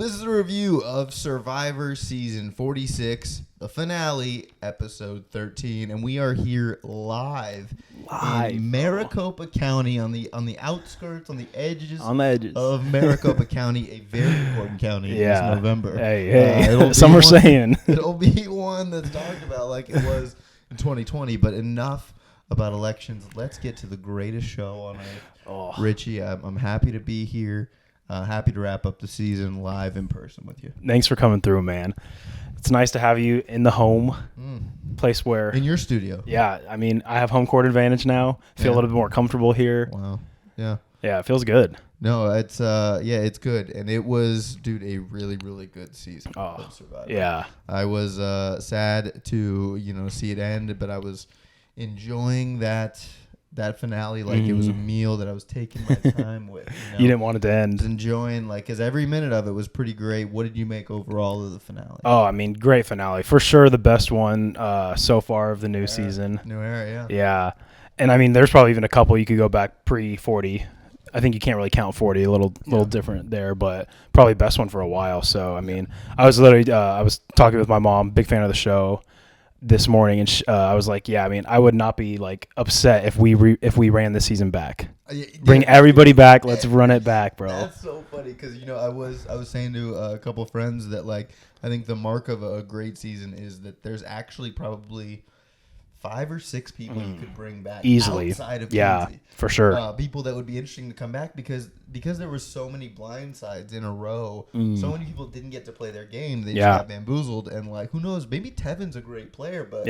this is a review of Survivor Season 46, the finale, Episode 13, and we are here live in Maricopa County on the outskirts, on the edges of Maricopa County, a very important county this November. Hey, some are saying. It'll be one that's talked about like it was in 2020, but enough about elections. Let's get to the greatest show on earth. Richie, I'm happy to be here. Happy to wrap up the season live in person with you. Thanks for coming through, man. It's nice to have you in the home place where... In your studio. Yeah. I mean, I have home court advantage now. Feel a little bit more comfortable here. Wow. Yeah. Yeah, it feels good. No, it's it's good. And it was, dude, a really, really good season of Survivor. Yeah. I was sad to, see it end, but I was enjoying that finale like it was a meal that I was taking my time with. You didn't want it to end. I was enjoying, because every minute of it was pretty great. What did you make overall of the finale? Oh, I mean, great finale. For sure the best one so far of the new season. New era, yeah. Yeah. And, I mean, there's probably even a couple you could go back pre-40. I think you can't really count 40, a little different there, but probably best one for a while. So, I mean, I was literally I was talking with my mom, big fan of the show, this morning, and I was like, yeah, I mean, I would not be upset if we ran this season back. Bring everybody back. Let's run it back, bro. That's so funny because I was saying to a couple of friends that I think the mark of a great season is that there's actually probably 5 or 6 people you could bring back easily outside of Kenzie. Yeah, for sure. People that would be interesting to come back because there were so many blindsides in a row. So many people didn't get to play their game. They just got bamboozled. And who knows? Maybe Tevin's a great player, but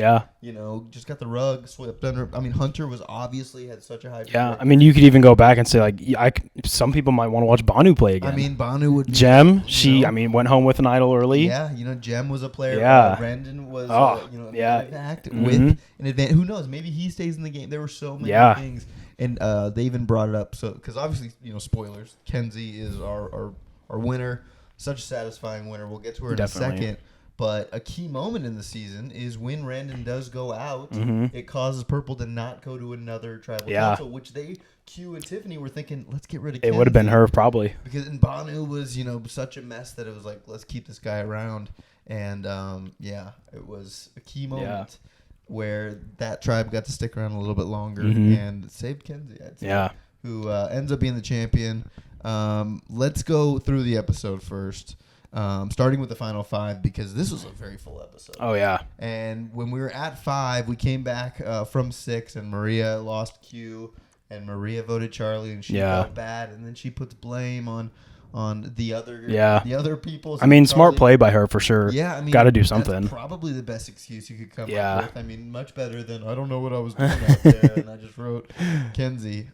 just got the rug swept under. I mean, Hunter was obviously had such a high. Yeah, I mean, you could even go back and say some people might want to watch Banu play again. I mean, Banu would. Jem, went home with an idol early. Yeah, Jem was a player. Yeah, Brendan was. with an advantage. Who knows? Maybe he stays in the game. There were so many things. And they even brought it up, because obviously, spoilers. Kenzie is our winner, such a satisfying winner. We'll get to her in a second. But a key moment in the season is when Randon does go out, it causes Purple to not go to another tribal council, which Q and Tiffany were thinking, let's get rid of Kenzie. It would have been her probably. Because Banu was, such a mess that it was like, let's keep this guy around. And, it was a key moment. Yeah. Where that tribe got to stick around a little bit longer and saved Kenzie, I'd say, who ends up being the champion. Let's go through the episode first, starting with the final 5, because this was a very full episode. Oh, yeah. And when we were at 5, we came back from 6, and Maria lost Q, and Maria voted Charlie, and she felt bad, and then she puts blame on the other people. I mean, smart play by her for sure. Yeah, I mean, got to do something. That's probably the best excuse you could come up with. I mean, much better than I don't know what I was doing out there, and I just wrote Kenzie.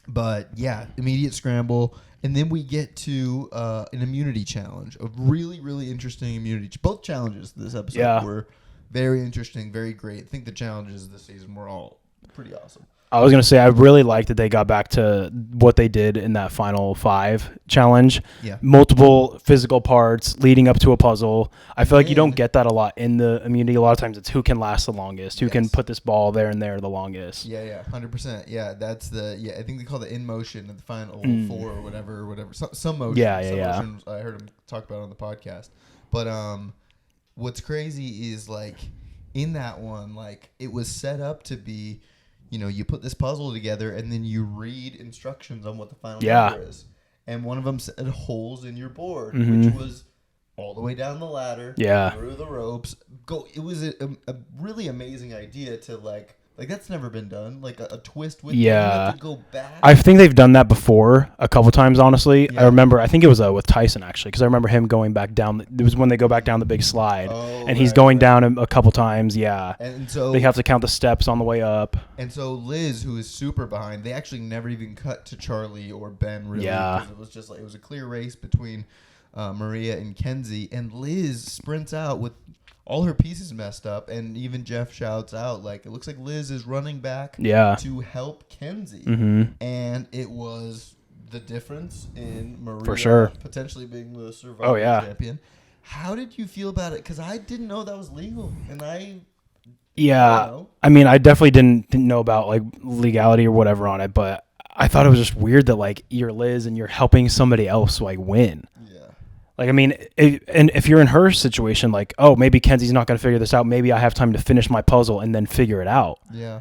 But yeah, immediate scramble, and then we get to an immunity challenge, a really, really interesting immunity. Both challenges this episode were very interesting, very great. I think the challenges this season were all pretty awesome. I was going to say, I really liked that they got back to what they did in that final 5 challenge. Yeah. Multiple physical parts leading up to a puzzle. I feel like you don't get that a lot in the immunity. A lot of times it's who can last the longest, who can put this ball there and there the longest. Yeah, 100%. Yeah, that's I think they call it in motion in the final 4 or whatever. Some motion. Motions I heard him talk about on the podcast. But what's crazy is, in that one, it was set up to be... you put this puzzle together and then you read instructions on what the final number is. And one of them said holes in your board, which was all the way down the ladder, through the ropes. It was a really amazing idea to that's never been done. A twist with you have to go back. I think they've done that before a couple times, honestly. Yeah. I think it was with Tyson, actually, because I remember him going back down. It was when they go back down the big slide, and he's going down a couple times, And so they have to count the steps on the way up. And so Liz, who is super behind, they actually never even cut to Charlie or Ben, really. Yeah. Because it was just it was a clear race between Maria and Kenzie. And Liz sprints out with all her pieces messed up, and even Jeff shouts out, it looks like Liz is running back to help Kenzie. And it was the difference in Maria potentially being the Survivor champion. How did you feel about it? Because I didn't know that was legal, and I mean, I definitely didn't know about legality or whatever on it, but I thought it was just weird that you're Liz and you're helping somebody else win. Like, I mean, and if you're in her situation, like, oh, maybe Kenzie's not going to figure this out. Maybe I have time to finish my puzzle and then figure it out. Yeah.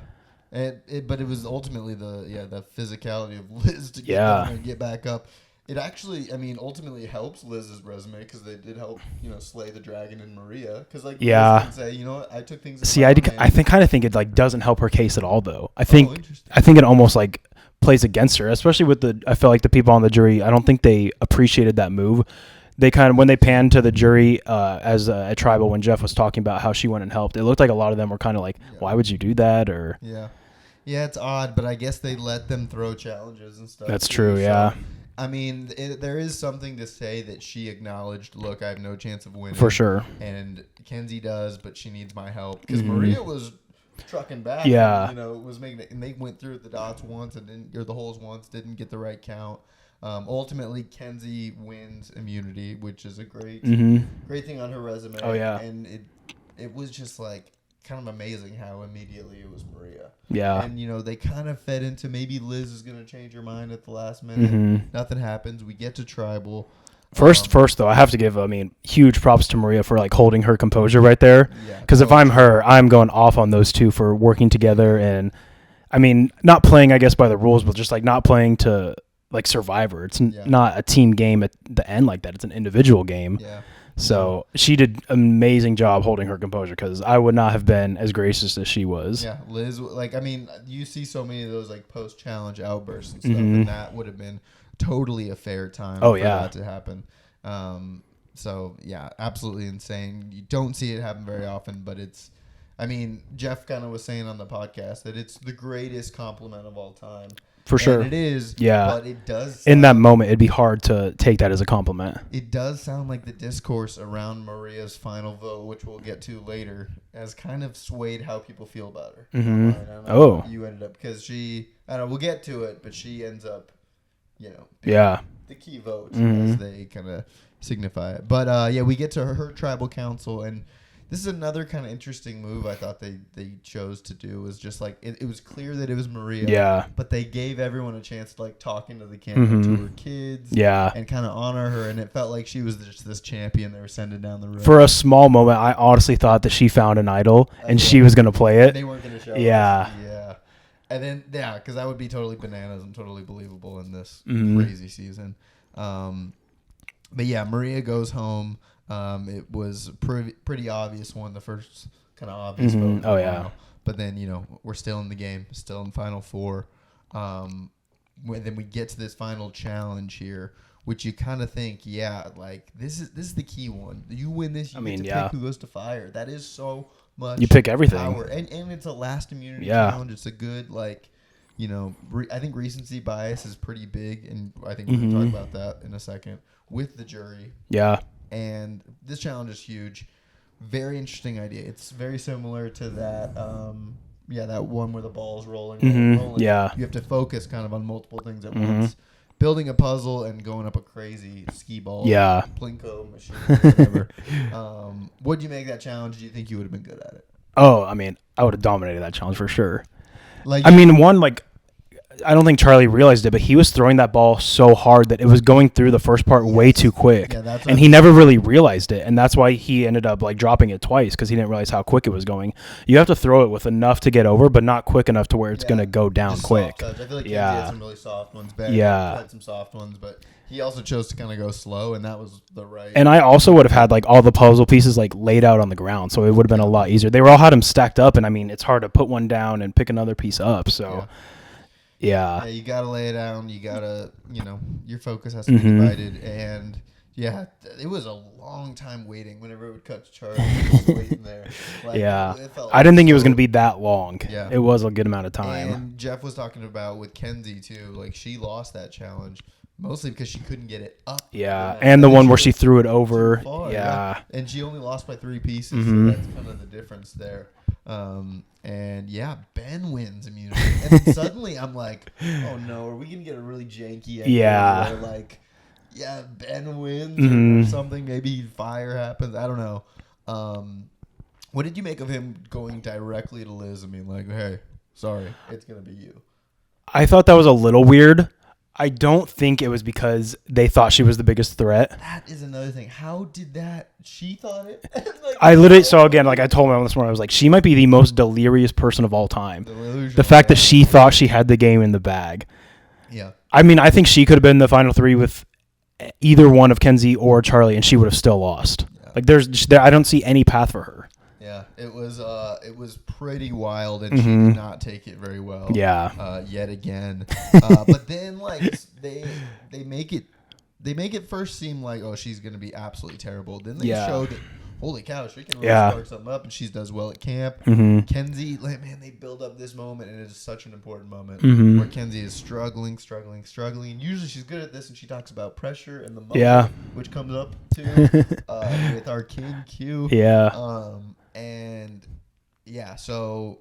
But it was ultimately the physicality of Liz to get down and get back up. It actually, I mean, ultimately helps Liz's resume because they did help, slay the dragon in Maria. Because Liz can say, you know what, I took things. See, I kind of think it like doesn't help her case at all, though. I think it almost like plays against her, especially with I felt like the people on the jury. I don't think they appreciated that move. They kind of, when they panned to the jury as a tribal, when Jeff was talking about how she went and helped, it looked like a lot of them were kind of like, why would you do that? Or yeah, it's odd, but I guess they let them throw challenges and stuff. That's true, yeah. So, I mean, there is something to say that she acknowledged, look, I have no chance of winning. For sure. And Kenzie does, but she needs my help. Because Maria was trucking back. Yeah. And, was making it, and they went through the dots once, or the holes once, didn't get the right count. Ultimately, Kenzie wins immunity, which is a great thing on her resume. Oh, yeah. And it was just like kind of amazing how immediately it was Maria. Yeah. And, they kind of fed into maybe Liz is going to change her mind at the last minute. Nothing happens. We get to tribal. First, though, I have to give, huge props to Maria for, like, holding her composure right there. Because if I'm her, I'm going off on those two for working together and, not playing, I guess, by the rules, but just, like, not playing to, like, Survivor. It's not a team game at the end like that. It's an individual game. Yeah. So she did an amazing job holding her composure because I would not have been as gracious as she was. Yeah, Liz, you see so many of those, like, post-challenge outbursts and stuff, and that would have been totally a fair time for that to happen. So, yeah, absolutely insane. You don't see it happen very often, but it's, Jeff kind of was saying on the podcast that it's the greatest compliment of all time. For sure. And it is. Yeah. But it does. In that moment, it'd be hard to take that as a compliment. It does sound like the discourse around Maria's final vote, which we'll get to later, has kind of swayed how people feel about her. Mm-hmm. I don't know how you ended up, because she, I don't know, we'll get to it, but she ends up, being the key vote as they kind of signify it. But, we get to her tribal council, and this is another kind of interesting move I thought they chose to do. Was just like it was clear that it was Maria, but they gave everyone a chance to, like, talk into the camera to her kids, and kind of honor her, and it felt like she was just this champion they were sending down the road. For a small moment, I honestly thought that she found an idol and she was going to play it. They weren't going to show us. And then because that would be totally bananas and totally believable in this crazy season. But yeah, Maria goes home. It was pretty obvious one, the first kind of obvious vote. Oh, yeah. But then, we're still in the game, still in Final Four. Then we get to this final challenge here, which you kind of think, like, this is the key one. You win this, you get to pick who goes to fire. That is so much You pick everything. power. And it's a last immunity challenge. It's a good, like, I think recency bias is pretty big, and I think we're going to talk about that in a second, with the jury. Yeah. And this challenge is huge. Very interesting idea. It's very similar to that, that one where the ball's rolling. Yeah. You have to focus kind of on multiple things at once. Building a puzzle and going up a crazy skee ball. Yeah. Plinko machine, whatever. What'd you make that challenge? Do you think you would have been good at it? Oh, I would have dominated that challenge for sure. I don't think Charlie realized it, but he was throwing that ball so hard that it was going through the first part way too quick. Yeah, and he never really realized it, and that's why he ended up, like, dropping it twice, because he didn't realize how quick it was going. You have to throw it with enough to get over, but not quick enough to where it's going to go down quick. I feel like Kenzie had some really soft ones. Ben had some soft ones, but he also chose to kind of go slow, and that was the right. And I also would have had, like, all the puzzle pieces, like, laid out on the ground, so it would have been a lot easier. They all had them stacked up, and it's hard to put one down and pick another piece up, so. Yeah, you got to lay it down. You got to, your focus has to be divided. And, it was a long time waiting whenever it would cut to Charlie. Just waiting there. Like, I didn't think it was going to be that long. Yeah. It was a good amount of time. And Jeff was talking about with Kenzie, too. Like, she lost that challenge mostly because she couldn't get it up. Yeah, and the one where she threw it over. Yeah. And she only lost by 3 pieces, so that's kind of the difference there. And Ben wins immunity. And suddenly I'm like, oh no, are we going to get a really janky ending? Yeah. Where, like, Ben wins or something. Maybe fire happens. I don't know. What did you make of him going directly to Liz? Like, hey, sorry, it's going to be you. I thought that was a little weird. I don't think it was because they thought she was the biggest threat. That is another thing. How did that? She thought it. Like, I literally saw again, like I told my mom this morning, I was like, she might be the most delirious person of all time. The fact that she thought she had the game in the bag. Yeah. I mean, I think she could have been the final three with either one of Kenzie or Charlie, and she would have still lost. Yeah. Like I don't see any path for her. Yeah, it was pretty wild, and she did not take it very well. Yeah. Yet again, but then like they make it first seem like, oh, she's gonna be absolutely terrible. Then they show that, holy cow, she can really spark something up, and she does well at camp. Kenzie, like, man, they build up this moment, and it is such an important moment where Kenzie is struggling. And usually she's good at this, and she talks about pressure and the moment, which comes up too with our king Q. So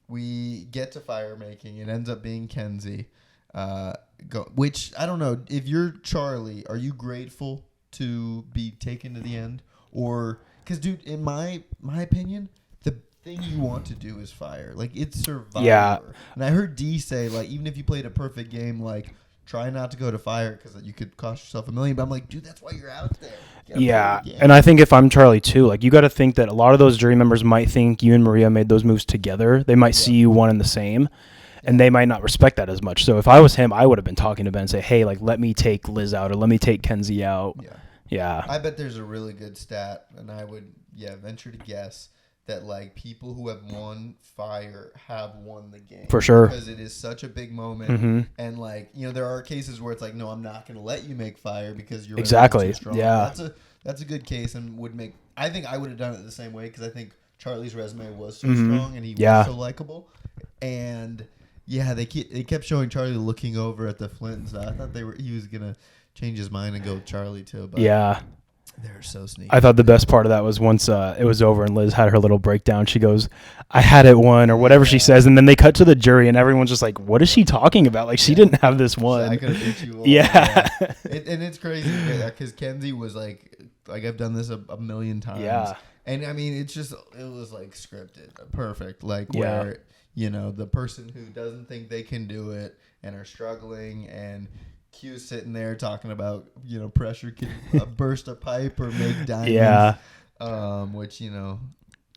we get to fire making. It ends up being Kenzie. Which I don't know. If you're Charlie, are you grateful to be taken to the end, or because, dude, in my opinion, the thing you want to do is fire. Like, it's Survivor. Yeah. And I heard D say, like, even if you played a perfect game, like, try not to go to fire because you could cost yourself $1 million. But I'm like, dude, that's why you're out there. Yeah, and I think if I'm Charlie too, like, you got to think that a lot of those jury members might think you and Maria made those moves together. They might see you one and the same, and they might not respect that as much. So if I was him, I would have been talking to Ben and say, hey, like, let me take Liz out, or let me take Kenzie out. Yeah. I bet there's a really good stat, and I would venture to guess that, like, people who have won fire have won the game. For sure. Because it is such a big moment. And, like, you know, there are cases where it's like, no, I'm not going to let you make fire because you're too strong. Yeah. That's a good case, and I think I would have done it the same way, because I think Charlie's resume was so strong and he was so likable. And, they kept showing Charlie looking over at the Flint and stuff. I thought he was going to change his mind and go with Charlie too. But they're so sneaky. I thought the best part of that was once it was over and Liz had her little breakdown. She goes, I had it won, or whatever she says. And then they cut to the jury and everyone's just like, what is she talking about? Like, she didn't have this one. I could have beat you all. And it's crazy because Kenzie was like I've done this a million times. Yeah. And I mean, it was like scripted. Perfect. Like where, you know, the person who doesn't think they can do it and are struggling, and Q's sitting there talking about, you know, pressure can burst a pipe or make diamonds. Yeah. Which, you know,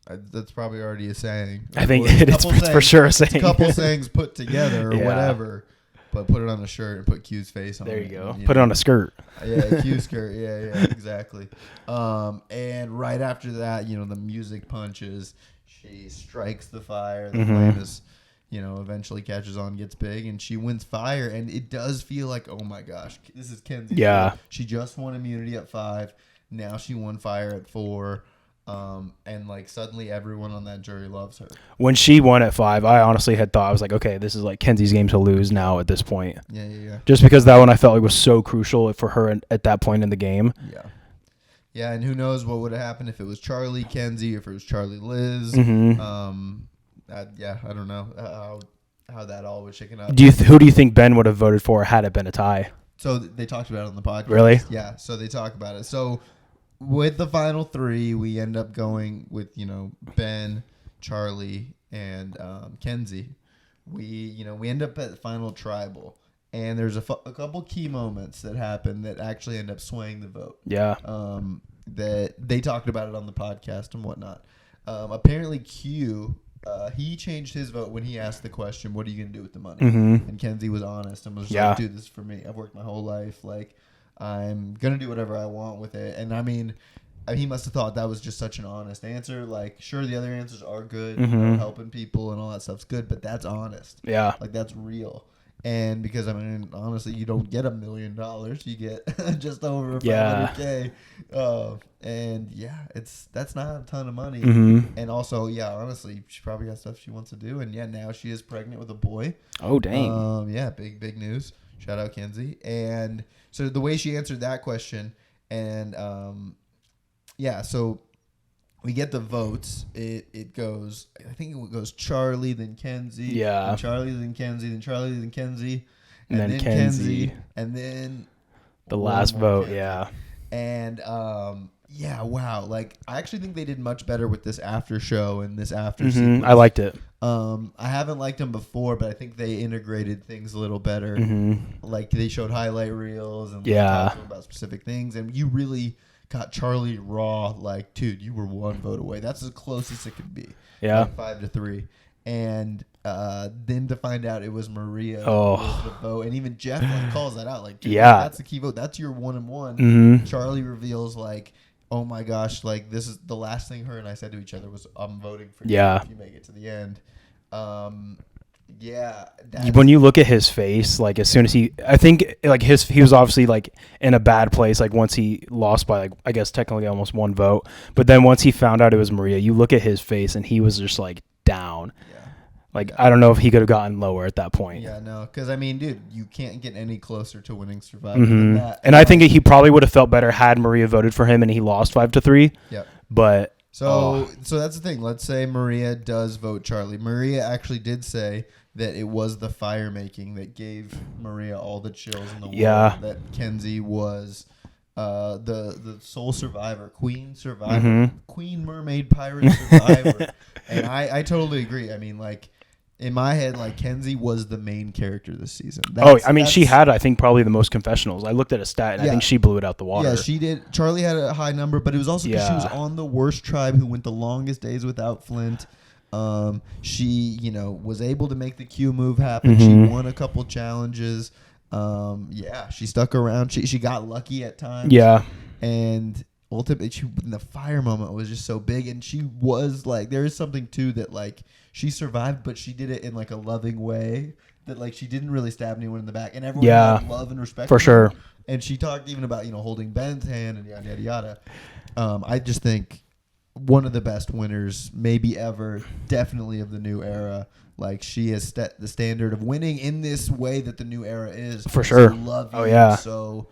that's probably already a saying. I think it's for sure a saying. It's a couple sayings put together or whatever, but put it on a shirt and put Q's face on it. There you go. Put it on a skirt. Yeah, Q's skirt. Yeah, exactly. And right after that, you know, the music punches. She strikes the fire. The flame is, you know, eventually catches on, gets big, and she wins fire. And it does feel like, oh my gosh, this is Kenzie. Yeah. She just won immunity at 5. Now she won fire at 4. And like suddenly everyone on that jury loves her. When she won at 5, I honestly had thought, I was like, okay, this is like Kenzie's game to lose now at this point. Yeah. Just because that one I felt like was so crucial for her at that point in the game. Yeah, and who knows what would have happened if it was Charlie Kenzie, if it was Charlie Liz. I don't know how that all was shaken up. Who do you think Ben would have voted for had it been a tie? So they talked about it on the podcast. Really? Yeah, so they talk about it. So with the final 3, we end up going with, you know, Ben, Charlie, and Kenzie. We end up at the final tribal. And there's a couple key moments that happen that actually end up swaying the vote. Yeah. That they talked about it on the podcast and whatnot. Apparently Q, he changed his vote when he asked the question, what are you going to do with the money? And Kenzie was honest and was just like, dude, this is for me. I've worked my whole life. Like, I'm going to do whatever I want with it. And I mean, he must have thought that was just such an honest answer. Like, sure, the other answers are good. You know, helping people and all that stuff's good, but that's honest. Yeah. Like, that's real. And because, I mean, honestly, you don't get $1 million. You get just over $500K. And, that's not a ton of money. And also, honestly, she probably got stuff she wants to do. And, now she is pregnant with a boy. Oh, dang. Big news. Shout out, Kenzie. And so the way she answered that question, and, so we get the votes. It goes, I think it goes Charlie, then Kenzie. Yeah. Then Charlie, then Kenzie, then Charlie, then Kenzie. And then Kenzie. And then the last vote, And, wow. Like, I actually think they did much better with this after show and this after sequence. I liked it. I haven't liked them before, but I think they integrated things a little better. Like they showed highlight reels and talked about specific things, and you really got Charlie raw. Like, dude, you were one vote away. That's as close as it could be. Yeah, like 5-3, and then to find out it was Maria who was the vote, and even Jeff like calls that out. Like, dude, that's the key vote. That's your 1-1. Charlie reveals like, oh my gosh, like this is the last thing her and I said to each other was, I'm voting for you if you make it to the end. When you look at his face, like as soon as he was obviously like in a bad place, like once he lost by like, I guess technically almost one vote, but then once he found out it was Maria, you look at his face and he was just like down. I don't know if he could have gotten lower at that point. Yeah, no, because I mean, dude, you can't get any closer to winning Survivor than that. And I think he probably would have felt better had Maria voted for him and he lost 5-3. Yeah, but so that's the thing. Let's say Maria does vote Charlie. Maria actually did say that it was the fire making that gave Maria all the chills in the world. Yeah, that Kenzie was the sole survivor, queen survivor, queen mermaid pirate survivor. And I totally agree. I mean, like, in my head, like, Kenzie was the main character this season. She had, I think, probably the most confessionals. I looked at a stat, and I think she blew it out the water. Yeah, she did. Charlie had a high number, but it was also because she was on the worst tribe who went the longest days without Flint. She, was able to make the Q move happen. She won a couple challenges. She stuck around. She got lucky at times. Yeah. And ultimately, the fire moment was just so big, and she was like, there is something too that like she survived, but she did it in like a loving way that like she didn't really stab anyone in the back, and everyone had love and respect for sure. And she talked even about holding Ben's hand and yada yada yada. I just think one of the best winners maybe ever, definitely of the new era. Like, she has set the standard of winning in this way that the new era is. For sure. Love you. Oh yeah. So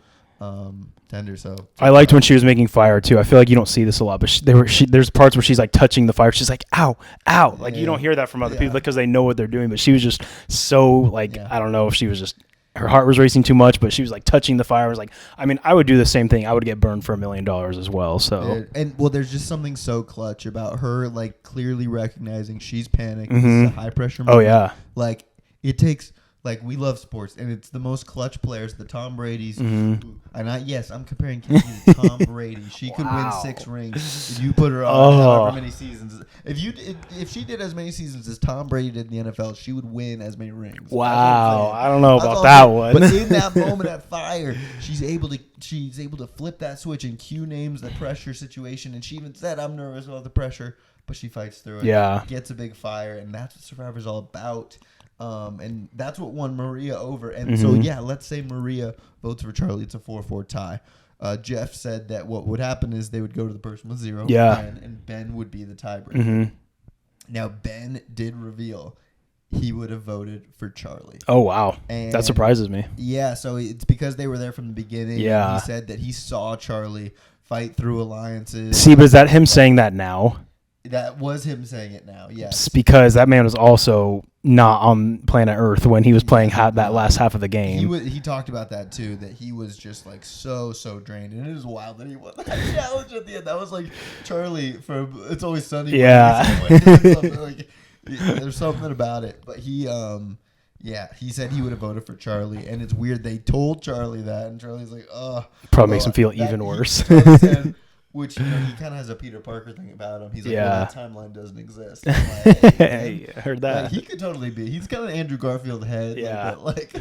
tender. So I liked when she was making fire too. I feel like you don't see this a lot, but there's parts where she's like touching the fire. She's like, ow, ow. Like, you don't hear that from other people because they know what they're doing. But she was just so like, I don't know if she was just, her heart was racing too much, but she was like touching the fire. I was like, I mean, I would do the same thing. I would get burned for $1 million as well. So there's just something so clutch about her, like clearly recognizing she's panicked. This is a high pressure moment. Oh yeah. Like, it takes. Like, we love sports, and it's the most clutch players, the Tom Brady's. And I'm comparing Kenzie to Tom Brady. She could win 6 rings if you put her on however many seasons. If she did as many seasons as Tom Brady did in the NFL, she would win as many rings. Wow, I don't know about that one. But in that moment at fire, she's able to flip that switch, and Q names the pressure situation, and she even said, "I'm nervous about the pressure," but she fights through it. Yeah, gets a big fire, and that's what Survivor's all about. And that's what won Maria over. And so, let's say Maria votes for Charlie. It's a 4-4 tie. Jeff said that what would happen is they would go to the person with 0, Ben, and Ben would be the tiebreaker. Now, Ben did reveal he would have voted for Charlie. Oh, wow. And that surprises me. Yeah, so it's because they were there from the beginning. Yeah. He said that he saw Charlie fight through alliances. See, but is that him saying that now? That was him saying it now, yes. It's because that man was also not on planet Earth when he was playing that last half of the game. He talked about that too, that he was just like so drained, and it was wild that he won that challenge at the end. That was like Charlie from It's Always Sunny. Yeah. There's something about it, but he said he would have voted for Charlie, and it's weird they told Charlie that, and Charlie's like, probably makes him feel even worse. Which, he kind of has a Peter Parker thing about him. He's like, well, that timeline doesn't exist. I'm like, hey, I heard that. Like, he could totally be. He's kind of Andrew Garfield head. Yeah. Like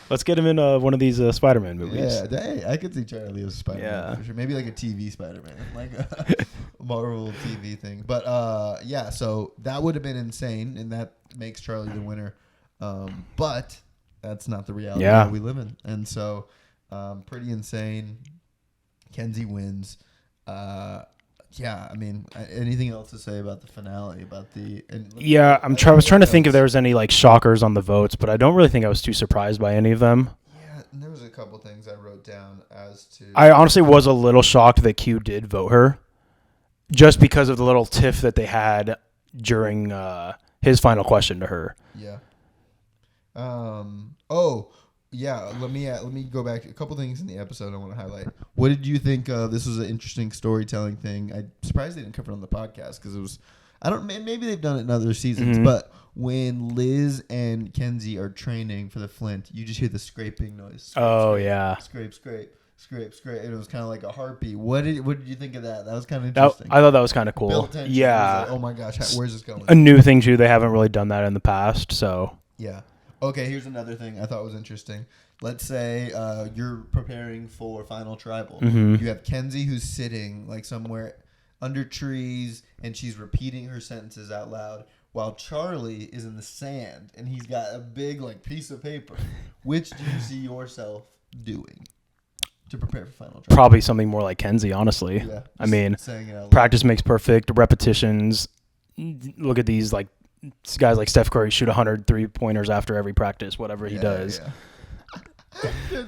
let's get him in one of these Spider-Man movies. Yeah, hey, I could see Charlie as Spider-Man. Yeah. For sure. Maybe like a TV Spider-Man. Like a Marvel TV thing. But, so that would have been insane, and that makes Charlie the winner. But that's not the reality that we live in. And so, pretty insane. Kenzie wins. I mean, anything else to say about the finale? I was trying to think if there was any like shockers on the votes, but I don't really think I was too surprised by any of them. Yeah, and there was a couple things I wrote down as to. I honestly was a little shocked that Q did vote her, just because of the little tiff that they had during his final question to her. Yeah. Let me go back to a couple things in the episode I want to highlight. What did you think? This was an interesting storytelling thing. I'm surprised they didn't cover it on the podcast because Maybe they've done it in other seasons, but when Liz and Kenzie are training for the flint, you just hear the scraping noise. Scrape, scrape, and it was kind of like a heartbeat. What did you think of that? That was kind of interesting. I thought that was kind of cool. Built tension. Yeah. Like, oh my gosh, where's this going? A new thing too. They haven't really done that in the past, so. Yeah. Okay, here's another thing I thought was interesting. Let's say you're preparing for Final Tribal. Mm-hmm. You have Kenzie who's sitting like somewhere under trees, and she's repeating her sentences out loud, while Charlie is in the sand, and he's got a big like piece of paper. Which do you see yourself doing to prepare for Final Tribal? Probably something more like Kenzie, honestly. Yeah, I mean, saying practice makes perfect. Repetitions. Look at these like guys like Steph Curry shoot 100 3-pointers after every practice, whatever he does. Yeah.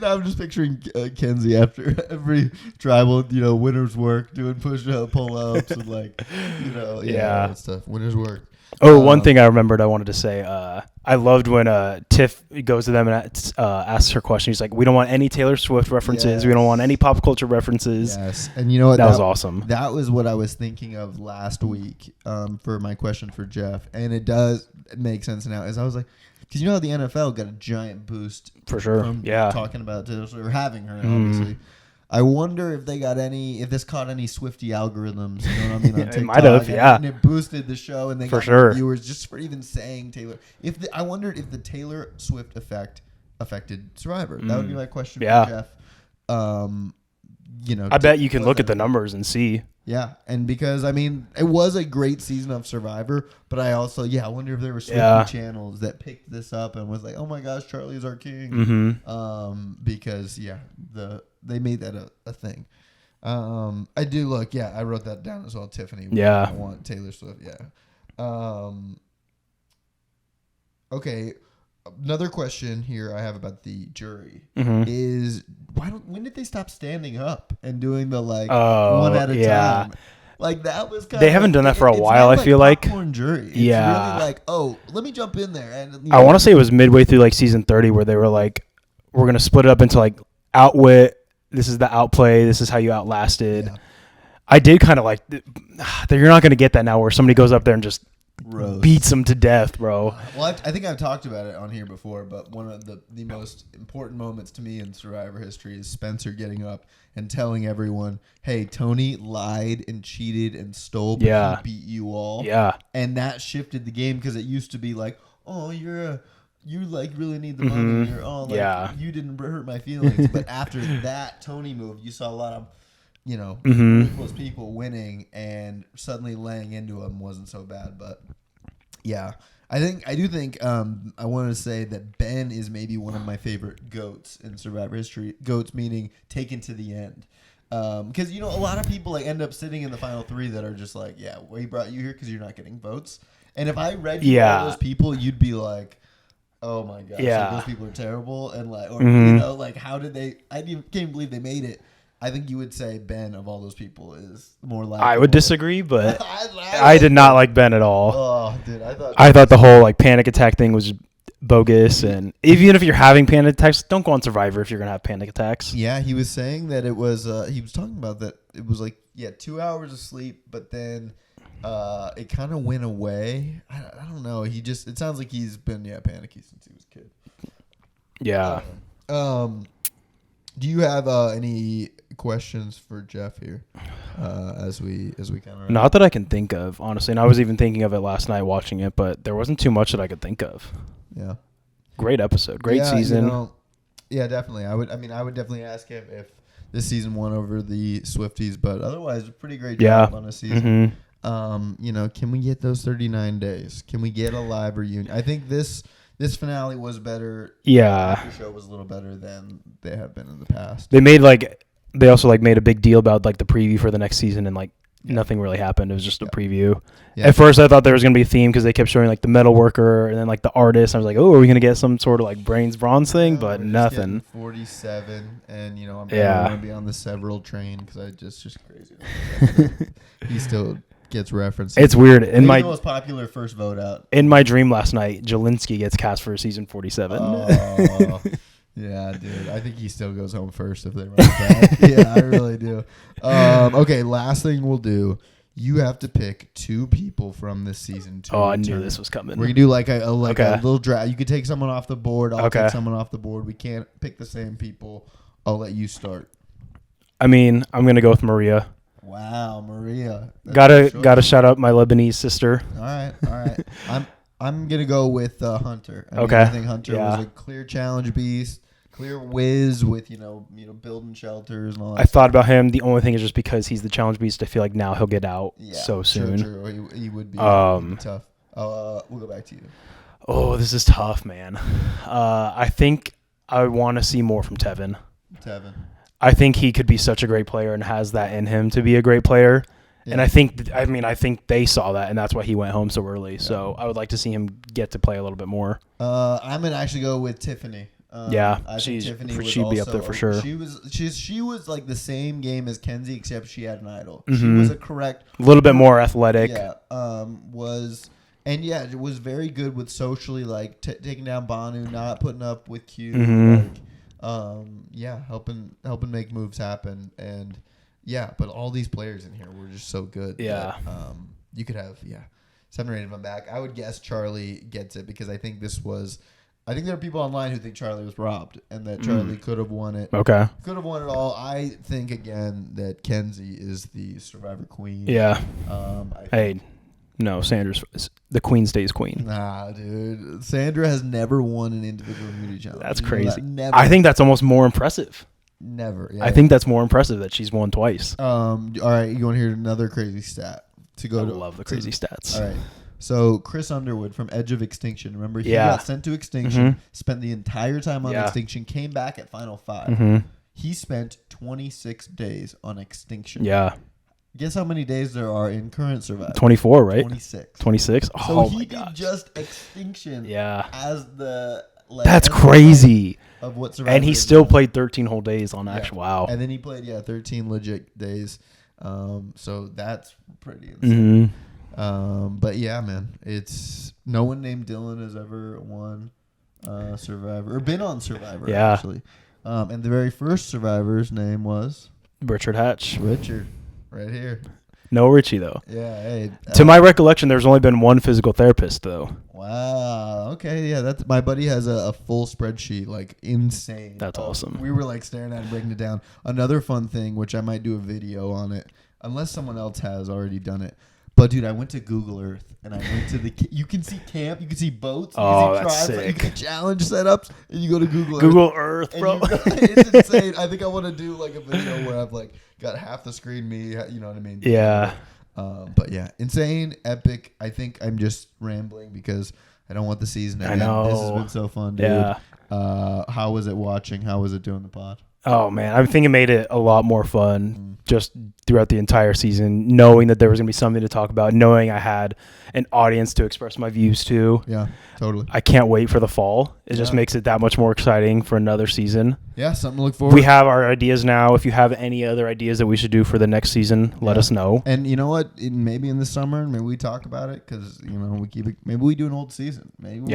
I'm just picturing Kenzie after every tribal, winner's work, doing push-up, pull-ups, and that stuff. Winner's work. Oh, one thing I remembered I wanted to say. I loved when Tiff goes to them and asks her question. He's like, "We don't want any Taylor Swift references. Yes. We don't want any pop culture references." Yes, and you know what? That was awesome. That was what I was thinking of last week for my question for Jeff, and it does make sense now. As I was like, because you know how the NFL got a giant boost for sure. From yeah, talking about Taylor Swift or having her, obviously. I wonder if they got if this caught any Swiftie algorithms, you know what I mean, on TikTok. It might have, yeah. And it boosted the show, and they got more viewers just for even saying Taylor. I wondered if the Taylor Swift effect affected Survivor. That would be my question for Jeff. I bet you can look at the numbers and see. Yeah, and because, it was a great season of Survivor, but I also, I wonder if there were Swiftie channels that picked this up and was like, oh my gosh, Charlie's our king. Because, they made that a thing. I do look, I wrote that down as well, Tiffany. Yeah. I want Taylor Swift, okay, another question here I have about the jury is when did they stop standing up and doing the one at a time? Like that was kind they haven't done that for a while. I feel like popcorn jury. It's really let me jump in there and I want to say it was midway through like season 30 where they were like, we're gonna split it up into like outwit. This is the outplay. This is how you outlasted. Yeah. I did kind of like you're not gonna get that now where somebody goes up there and just beats them to death, bro. Well, I think I've talked about it on here before, but one of the most important moments to me in Survivor history is Spencer getting up and telling everyone, hey, Tony lied and cheated and stole, but he beat you all. Yeah. And that shifted the game because it used to be like, oh, you really need the money. Or, you didn't hurt my feelings. But after that Tony move, you saw a lot of ruthless people winning, and suddenly laying into him wasn't so bad. But I do think I want to say that Ben is maybe one of my favorite goats in Survivor history. Goats meaning taken to the end. Because a lot of people end up sitting in the final three that are just like, we brought you here because you're not getting votes. And if I read you all those people, you'd be like, oh my gosh, those people are terrible, and how did they? I can't believe they made it. I think you would say Ben of all those people is more likely. I would disagree, but I did not like Ben at all. Oh, dude, I thought the whole panic attack thing was bogus, and even if you're having panic attacks, don't go on Survivor if you're gonna have panic attacks. Yeah, he was saying that it was. He was talking about that it was 2 hours of sleep, but then it kind of went away. I don't know. It sounds like he's been panicky since he was a kid. Yeah. Do you have any questions for Jeff here as we kind of not that I can think of, honestly, and I was even thinking of it last night watching it, but there wasn't too much that I could think of. Great episode, great season. Definitely. I would definitely ask him if this season won over the Swifties, but otherwise a pretty great job on a season. Can we get those 39 days? Can we get a live reunion? I think this finale was better. Yeah. The show was a little better than they have been in the past. They also made a big deal about the preview for the next season, and nothing really happened. It was just a preview. Yeah. At first I thought there was going to be a theme because they kept showing the metal worker and then the artist. I was like, oh, are we going to get some sort of brains bronze thing? But nothing. 47 and I'm going to be on the several train because I just crazy. He still gets referenced. It's weird. The most popular first vote out. In my dream last night, Jelinski gets cast for season 47. Oh, yeah, dude. I think he still goes home first if they run it back. Yeah, I really do. Okay, last thing we'll do. You have to pick 2 people from this season. I knew this was coming. We're gonna do like a little draft. You could take someone off the board. I'll take someone off the board. We can't pick the same people. I'll let you start. I mean, I'm gonna go with Maria. Wow, Maria. Gotta shout out my Lebanese sister. All right. I'm gonna go with Hunter. I think Hunter was a clear challenge beast. Clear whiz with building shelters and all that. I thought about him. The only thing is just because he's the challenge beast, I feel like now he'll get out so soon. True. He would be tough. We'll go back to you. Oh, this is tough, man. I think I want to see more from Tevin. I think he could be such a great player and has that in him to be a great player. Yeah. And I think they saw that, and that's why he went home so early. Yeah. So I would like to see him get to play a little bit more. I'm gonna actually go with Tiffany. She'd be up there for sure. She was like the same game as Kenzie, except she had an idol. Mm-hmm. She was a little bit more athletic. Yeah, was very good with socially, like taking down Banu, not putting up with Q, helping make moves happen, and but all these players in here were just so good. Yeah, that, you could have 7 or 8 of them back. I would guess Charlie gets it because I think there are people online who think Charlie was robbed and that Charlie could have won it. Okay. Could have won it all. I think, again, that Kenzie is the Survivor queen. Yeah. No, the queen stays queen. Nah, dude. Sandra has never won an individual immunity challenge. That's crazy. Never. I think that's almost more impressive. Never. Yeah, I think that's more impressive that she's won twice. All right, you want to hear another crazy stat? I love the crazy stats. All right. So Chris Underwood from Edge of Extinction, remember he got sent to Extinction, spent the entire time on Extinction, came back at Final 5. Mm-hmm. He spent 26 days on Extinction. Yeah. Guess how many days there are in current Survivor? 24, right? 26. 26? So he did just Extinction as the... That's crazy. Of what Survivor and he still played 13 whole days on actual... Wow. And then he played, 13 legit days. So that's pretty insane. Mm-hmm. But yeah, man, it's no one named Dylan has ever won Survivor or been on Survivor actually. And the very first Survivor's name was Richard Hatch. Richard, right here. No Richie though. Yeah. Hey, to my recollection, there's only been one physical therapist though. Wow. Okay. Yeah. That's my buddy has a full spreadsheet, like insane. That's awesome. We were like staring at it, breaking it down. Another fun thing, which I might do a video on it, unless someone else has already done it. But dude, I went to Google Earth and I went to you can see camp, you can see boats, you can see tribes, sick. You can see challenge setups, and you go to Google Earth, bro. It's insane. I think I want to do like a video where I've like got half the screen me, you know what I mean? Yeah. But yeah, insane, epic. I think I'm just rambling because I don't want the season to end. I know. This has been so fun, dude. Yeah. How was it watching? How was it doing the pod? Oh man, I think it made it a lot more fun just throughout the entire season, knowing that there was going to be something to talk about, knowing I had an audience to express my views to. Yeah, totally. I can't wait for the fall. It just makes it that much more exciting for another season. Yeah, something to look forward to. We have our ideas now. If you have any other ideas that we should do for the next season, let us know. And you know what? Maybe in the summer, maybe we talk about it because we keep it. Maybe we do an old season. Maybe we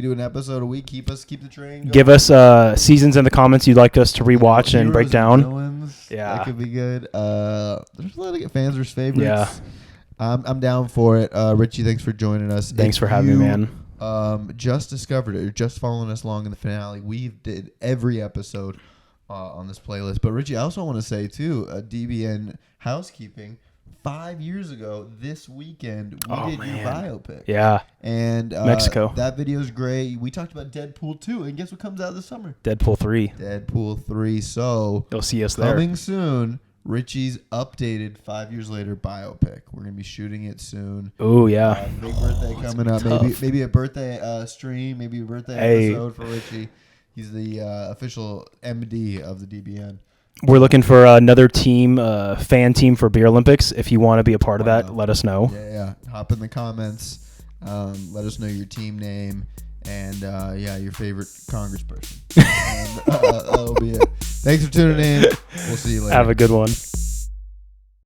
do an episode a week. Keep the train going. Give us seasons in the comments you'd like us to rewatch and break down. That could be good. There's a lot of fans versus favorites. Yeah. I'm down for it. Richie, thanks for joining us. Thanks for having me, man. Just discovered it, or just following us along in the finale. We did every episode on this playlist. But Richie, I also want to say too, DBN Housekeeping. 5 years ago, this weekend, we did your biopic. Yeah. And Mexico. That video is great. We talked about Deadpool 2, and guess what comes out this summer? Deadpool 3. Deadpool 3. So you'll see us there. Coming soon. Richie's updated 5 years later biopic. We're gonna be shooting it soon. Oh yeah, big birthday coming up. Maybe a birthday stream. Maybe a birthday episode for Richie. He's the official MD of the DBN. We're looking for another team, fan team for Beer Olympics. If you want to be a part of that, let us know. Yeah. Hop in the comments. Let us know your team name and your favorite congressperson. And that'll be it. Thanks for tuning in. We'll see you later. Have a good one.